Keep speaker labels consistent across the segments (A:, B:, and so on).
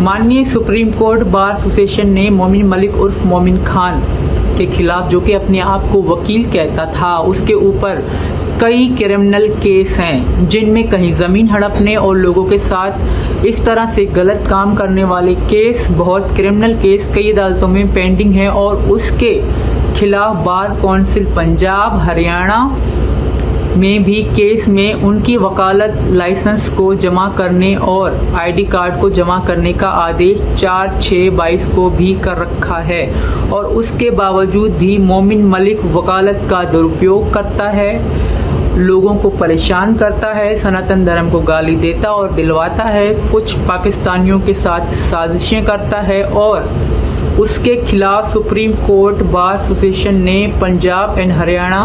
A: माननीय supreme court bar association ने मोमिन मलिक उर्फ मोमिन खान के खिलाफ, जो कि अपने आप को वकील कहता था, उसके ऊपर कई क्रिमिनल केस हैं, जिनमें कहीं ज़मीन हड़पने और लोगों के साथ इस तरह से गलत काम करने वाले केस, बहुत क्रिमिनल केस कई अदालतों में पेंडिंग हैं और उसके खिलाफ बार कौंसिल पंजाब हरियाणा में भी केस में उनकी वकालत लाइसेंस को जमा करने और आईडी कार्ड को जमा करने का आदेश 4/6/22 को भी कर रखा है। और उसके बावजूद भी मोमिन मलिक वकालत का दुरुपयोग करता है, लोगों को परेशान करता है, सनातन धर्म को गाली देता और दिलवाता है, कुछ पाकिस्तानियों के साथ साजिशें करता है। और उसके खिलाफ सुप्रीम कोर्ट बार एसोसिएशन ने Punjab and Haryana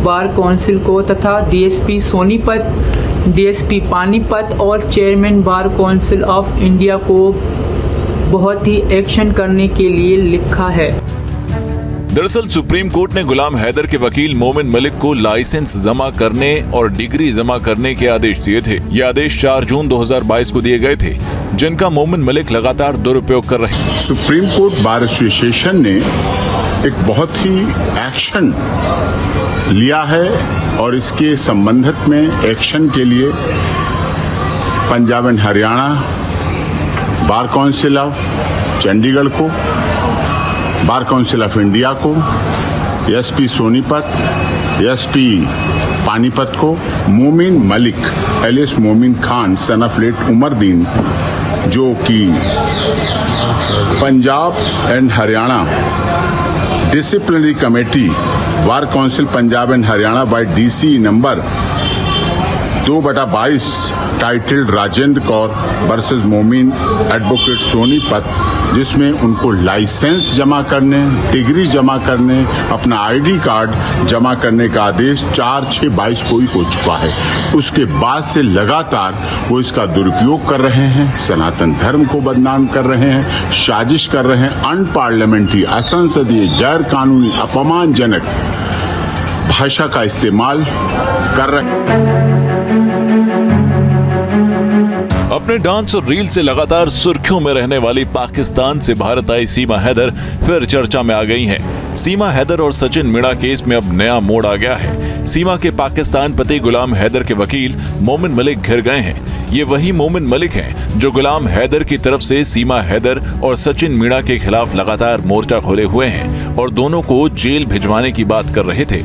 A: bar council को तथा डीएसपी सोनीपत, डीएसपी पानीपत और chairman bar council of India को बहुत ही एक्शन करने के लिए लिखा है।
B: दरअसल सुप्रीम कोर्ट ने गुलाम हैदर के वकील मोमिन मलिक को लाइसेंस जमा करने और डिग्री जमा करने के आदेश दिए थे। ये आदेश 4 जून 2022 को दिए गए थे, जिनका मोमिन मलिक लगातार दुरुपयोग कर रहे हैं।
C: सुप्रीम कोर्ट बार एसोसिएशन ने एक बहुत ही एक्शन लिया है और इसके संबंधित में एक्शन के लिए Punjab and Haryana bar council of Chandigarh को, बार काउंसिल ऑफ इंडिया को, एसपी सोनीपत, एसपी पानीपत को Momin Malik alias Momin Khan son of late Umardin, जो कि Punjab and Haryana disciplinary committee bar council Punjab and Haryana by DC number 2/22 titled Rajendra Kaur versus Momin advocate Sonipat, जिसमें उनको लाइसेंस जमा करने, डिग्री जमा करने, अपना आईडी कार्ड जमा करने का आदेश 4/6/22 को ही हो चुका है। उसके बाद से लगातार वो इसका दुरुपयोग कर रहे हैं, सनातन धर्म को बदनाम कर रहे हैं, साजिश कर रहे हैं, अनपार्लियामेंट्री, असंसदीय, गैर कानूनी, अपमानजनक भाषा का इस्तेमाल कर रहे हैं।
B: अपने डांस और रील से लगातार सुर्खियों में रहने वाली पाकिस्तान से भारत आई सीमा हैदर फिर चर्चा में आ गई हैं। सीमा हैदर और सचिन मीणा केस में अब नया मोड़ आ गया है। सीमा के पाकिस्तान पति गुलाम हैदर के वकील मोमिन मलिक घिर गए हैं। ये वही मोमिन मलिक हैं जो गुलाम हैदर की तरफ से सीमा हैदर और सचिन मीणा के खिलाफ लगातार मोर्चा खोले हुए हैं और दोनों को जेल भिजवाने की बात कर रहे थे।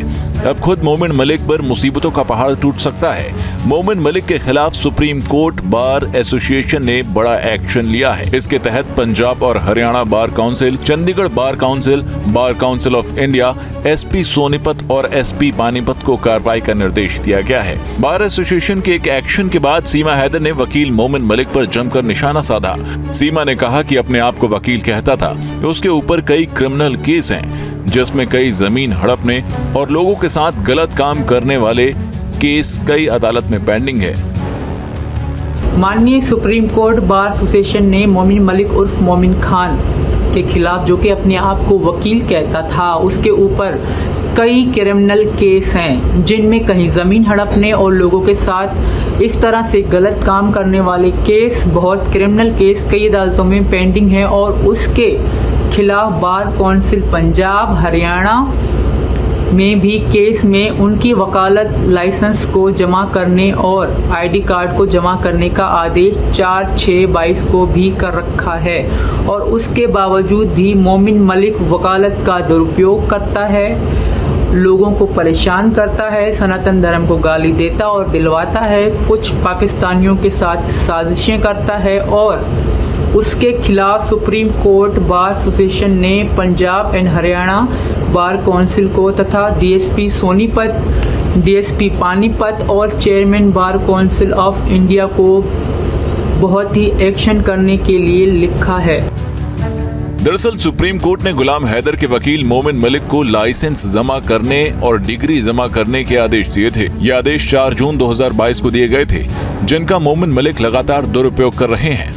B: अब खुद मोमिन मलिक पर मुसीबतों का पहाड़ टूट सकता है। मोमिन मलिक के खिलाफ सुप्रीम कोर्ट बार एसोसिएशन ने बड़ा एक्शन लिया है। इसके तहत पंजाब और Haryana bar council, Chandigarh bar council of India, SP Sonipat और एसपी पानीपत को कार्रवाई का निर्देश दिया गया है। बार एसोसिएशन के एक एक्शन के बाद सीमा हैदर ने वकील मोमिन मलिक पर जमकर निशाना साधा। सीमा ने कहा कि अपने आप को वकील कहता था, उसके ऊपर कई क्रिमिनल केस हैं, जिसमें कई जमीन हड़पने और लोगों के साथ गलत काम करने वाले केस कई अदालत में पेंडिंग है।
A: माननीय सुप्रीम कोर्ट बार एसोसिएशन ने मोमिन मलिक उर्फ मोमिन खान के खिलाफ, जो कि अपने आप को वकील कहता था, उसके ऊपर कई क्रिमिनल केस हैं, जिनमें कहीं ज़मीन हड़पने और लोगों के साथ इस तरह से गलत काम करने वाले केस, बहुत क्रिमिनल केस कई अदालतों में पेंडिंग है। और उसके खिलाफ बार कौंसिल पंजाब हरियाणा में भी केस में उनकी वकालत लाइसेंस को जमा करने और आईडी कार्ड को जमा करने का आदेश 4/6/22 को भी कर रखा है। और उसके बावजूद भी मोमिन मलिक वकालत का दुरुपयोग करता है, लोगों को परेशान करता है, सनातन धर्म को गाली देता और दिलवाता है, कुछ पाकिस्तानियों के साथ साजिशें करता है। और उसके खिलाफ सुप्रीम कोर्ट बार एसोसिएशन ने Punjab and Haryana bar council को तथा डीएसपी सोनीपत, डीएसपी पानीपत और chairman bar council of India को बहुत ही एक्शन करने के लिए लिखा है।
B: दरअसल सुप्रीम कोर्ट ने गुलाम हैदर के वकील मोमिन मलिक को लाइसेंस जमा करने और डिग्री जमा करने के आदेश दिए थे। ये आदेश 4 जून 2022 को दिए गए थे, जिनका मोमिन मलिक लगातार दुरुपयोग कर रहे हैं।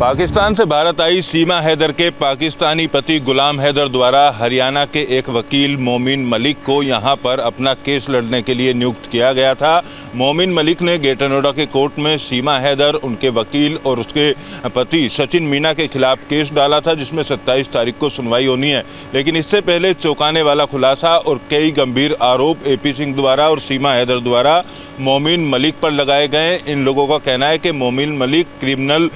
D: पाकिस्तान से भारत आई सीमा हैदर के पाकिस्तानी पति गुलाम हैदर द्वारा हरियाणा के एक वकील मोमिन मलिक को यहां पर अपना केस लड़ने के लिए नियुक्त किया गया था। मोमिन मलिक ने ग्रेटर नोएडा के कोर्ट में सीमा हैदर, उनके वकील और उसके पति सचिन मीणा के खिलाफ केस डाला था, जिसमें 27 तारीख को सुनवाई होनी है। लेकिन इससे पहले चौंकाने वाला खुलासा और कई गंभीर आरोप AP सिंह द्वारा और सीमा हैदर द्वारा मोमिन मलिक पर लगाए गए। इन लोगों का कहना है कि मोमिन मलिक क्रिमिनल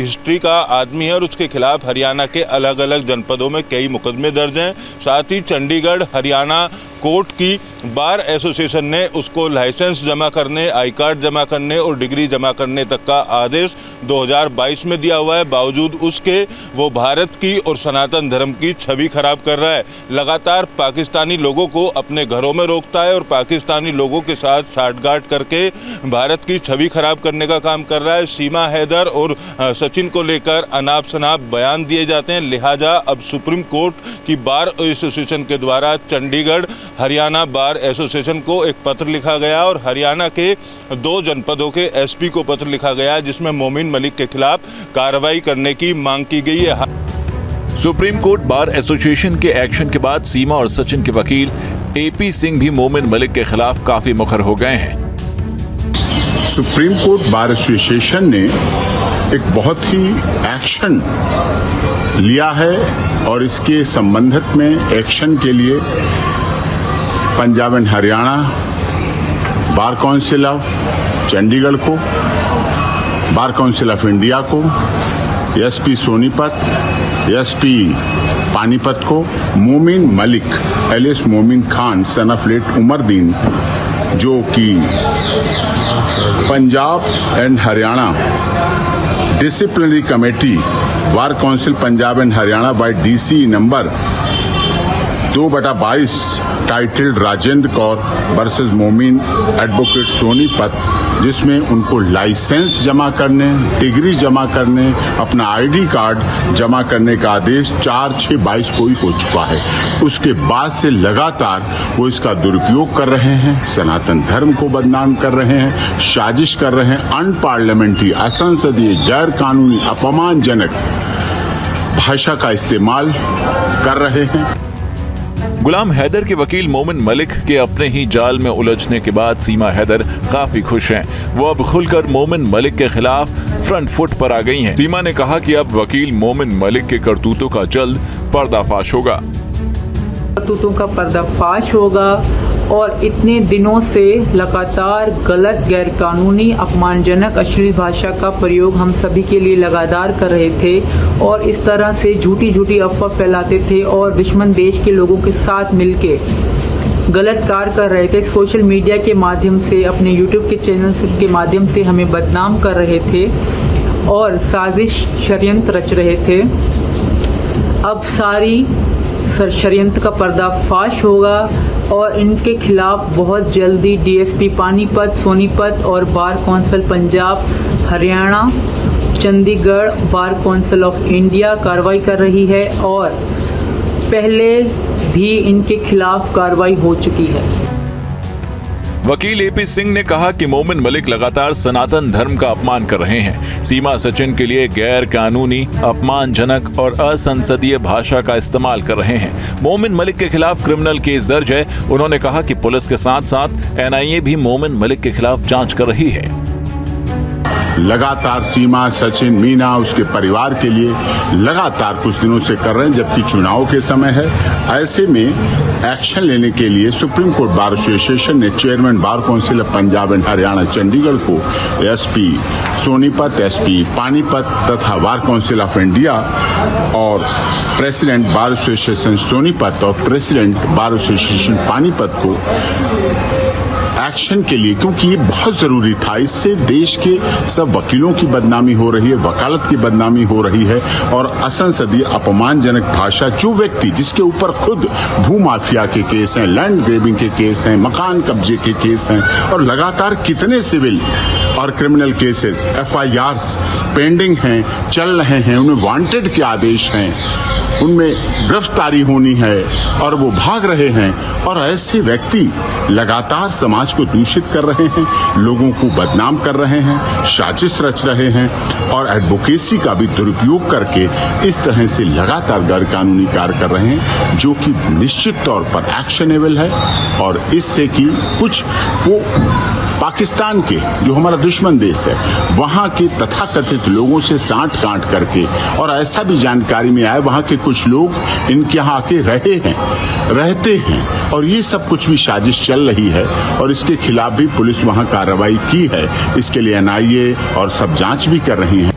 D: हिस्ट्री का आदमी है और उसके खिलाफ हरियाणा के अलग अलग जनपदों में कई मुकदमे दर्ज हैं। साथ ही चंडीगढ़ हरियाणा कोर्ट की बार एसोसिएशन ने उसको लाइसेंस जमा करने, आई कार्ड जमा करने और डिग्री जमा करने तक का आदेश 2022 में दिया हुआ है। बावजूद उसके वो भारत की और सनातन धर्म की छवि खराब कर रहा है। लगातार पाकिस्तानी लोगों को अपने घरों में रोकता है और पाकिस्तानी लोगों के साथ साठगांठ करके भारत की छवि खराब करने का काम कर रहा है। सीमा हैदर और सचिन को लेकर अनाप शनाप बयान दिए जाते हैं। लिहाजा अब सुप्रीम कोर्ट की बार एसोसिएशन के द्वारा चंडीगढ़ हरियाणा बार एसोसिएशन को एक पत्र लिखा गया और हरियाणा के 2 जनपदों के SP को पत्र लिखा गया, जिसमें मोमिन मलिक के खिलाफ कार्रवाई करने की मांग की गई है।
B: सुप्रीम कोर्ट बार एसोसिएशन के एक्शन के बाद सीमा और सचिन के वकील AP सिंह भी मोमिन मलिक के खिलाफ काफी मुखर हो गए हैं।
C: सुप्रीम कोर्ट बार एसोसिएशन ने एक बहुत ही एक्शन लिया है और इसके संबंधित में एक्शन के लिए Punjab and Haryana bar council of Chandigarh को, बार काउंसिल ऑफ इंडिया को, SP सोनीपत, SP पानीपत को Momin Malik alias Momin Khan son of late Umardin, जो कि Punjab and Haryana disciplinary committee bar council Punjab and Haryana by DC number 2/22 titled Rajendra Kaur versus Momin advocate Sonipat, जिसमें उनको लाइसेंस जमा करने, डिग्री जमा करने, अपना ID कार्ड जमा करने का आदेश 4/6/22 को ही हो चुका है। उसके बाद से लगातार वो इसका दुरुपयोग कर रहे हैं, सनातन धर्म को बदनाम कर रहे हैं, साजिश कर रहे हैं, अनपार्लियामेंट्री, असंसदीय, गैर कानूनी, अपमानजनक भाषा का इस्तेमाल कर रहे हैं।
B: गुलाम हैदर के वकील मोमिन मलिक के अपने ही जाल में उलझने के बाद सीमा हैदर काफी खुश हैं। वो अब खुलकर मोमिन मलिक के खिलाफ फ्रंट फुट पर आ गई हैं। सीमा ने कहा कि अब वकील मोमिन मलिक के करतूतों का जल्द पर्दाफाश होगा।
A: करतूतों का पर्दाफाश होगा और इतने दिनों से लगातार गलत, गैरकानूनी, अपमानजनक, अश्लील भाषा का प्रयोग हम सभी के लिए लगातार कर रहे थे और इस तरह से झूठी अफवाह फैलाते थे और दुश्मन देश के लोगों के साथ मिलके गलत कार्य कर रहे थे। सोशल मीडिया के माध्यम से, अपने YouTube के चैनल के माध्यम से हमें बदनाम कर रहे थे और साजिश, षड्यंत्र रच रहे थे। अब सारी षड्यंत्र का पर्दाफाश होगा और इनके खिलाफ बहुत जल्दी DSP पानीपत, सोनीपत और बार council Punjab, Haryana, Chandigarh bar council of India कार्रवाई कर रही है और पहले भी इनके खिलाफ कार्रवाई हो चुकी है।
B: वकील AP सिंह ने कहा कि मोमिन मलिक लगातार सनातन धर्म का अपमान कर रहे हैं। सीमा सचिन के लिए गैर कानूनी, अपमानजनक और असंसदीय भाषा का इस्तेमाल कर रहे हैं। मोमिन मलिक के खिलाफ क्रिमिनल केस दर्ज है। उन्होंने कहा कि पुलिस के साथ साथ NIA भी मोमिन मलिक के खिलाफ जांच कर रही है।
C: लगातार सीमा, सचिन, मीना उसके परिवार के लिए लगातार कुछ दिनों से कर रहे हैं, जबकि चुनाव के समय है। ऐसे में एक्शन लेने के लिए सुप्रीम कोर्ट बार एसोसिएशन ने chairman bar council of Punjab and Haryana Chandigarh को SP सोनीपत, SP पानीपत तथा बार काउंसिल ऑफ इंडिया और प्रेसिडेंट बार एसोसिएशन सोनीपत और प्रेसिडेंट बार एसोसिएशन पानीपत को एक्शन के लिए, क्योंकि ये बहुत जरूरी था। इससे देश के सब वकीलों की बदनामी हो रही है, वकालत की बदनामी हो रही है और असंसदीय, अपमानजनक भाषा, जो व्यक्ति जिसके ऊपर खुद भू माफिया के केस हैं, लैंड ग्रेबिंग के केस हैं, मकान कब्जे के केस हैं और लगातार कितने सिविल और क्रिमिनल केसेस FIRs पेंडिंग हैं, चल रहे हैं, उन्हें वांटेड के आदेश हैं, उनमें गिरफ्तारी होनी है और वो भाग रहे हैं। और ऐसे व्यक्ति लगातार समाज को दूषित कर रहे हैं, लोगों को बदनाम कर रहे हैं, साजिश रच रहे हैं और एडवोकेसी का भी दुरुपयोग करके इस तरह से लगातार गैर कानूनी कार्य कर रहे हैं, जो कि निश्चित तौर पर एक्शनेबल है। और इससे कि कुछ वो पाकिस्तान के, जो हमारा दुश्मन देश है, वहाँ के तथाकथित लोगों से साठ गांठ करके, और ऐसा भी जानकारी में आया वहाँ के कुछ लोग इनके यहाँ आके रहते हैं और ये सब कुछ भी साजिश चल रही है। और इसके खिलाफ भी पुलिस वहाँ कार्रवाई की है। इसके लिए NIA और सब जांच भी कर रही है।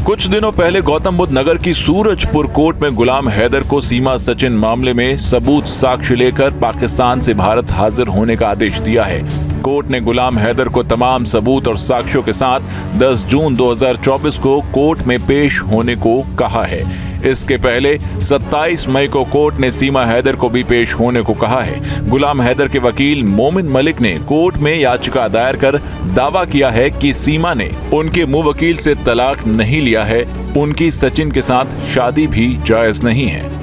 B: कुछ दिनों पहले गौतम बुद्ध नगर की सूरजपुर कोर्ट में गुलाम हैदर को सीमा सचिन मामले में सबूत साक्ष्य लेकर पाकिस्तान से भारत हाजिर होने का आदेश दिया है। कोर्ट ने गुलाम हैदर को तमाम सबूत और साक्ष्यों के साथ 10 जून 2024 को कोर्ट में पेश होने को कहा है। इसके पहले 27 मई को कोर्ट ने सीमा हैदर को भी पेश होने को कहा है। गुलाम हैदर के वकील मोमिन मलिक ने कोर्ट में याचिका दायर कर दावा किया है कि सीमा ने उनके मुवक्किल से तलाक नहीं लिया है, उनकी सचिन के साथ शादी भी जायज नहीं है।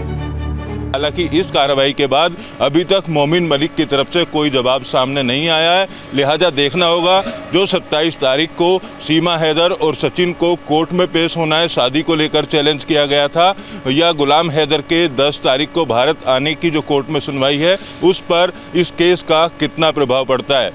D: हालांकि इस कार्रवाई के बाद अभी तक मोमिन मलिक की तरफ से कोई जवाब सामने नहीं आया है, लिहाजा देखना होगा। जो 27 तारीख को सीमा हैदर और सचिन को कोर्ट में पेश होना है, शादी को लेकर चैलेंज किया गया था, या गुलाम हैदर के 10 तारीख को भारत आने की जो कोर्ट में सुनवाई है, उस पर इस केस का कितना प्रभाव पड़ता है।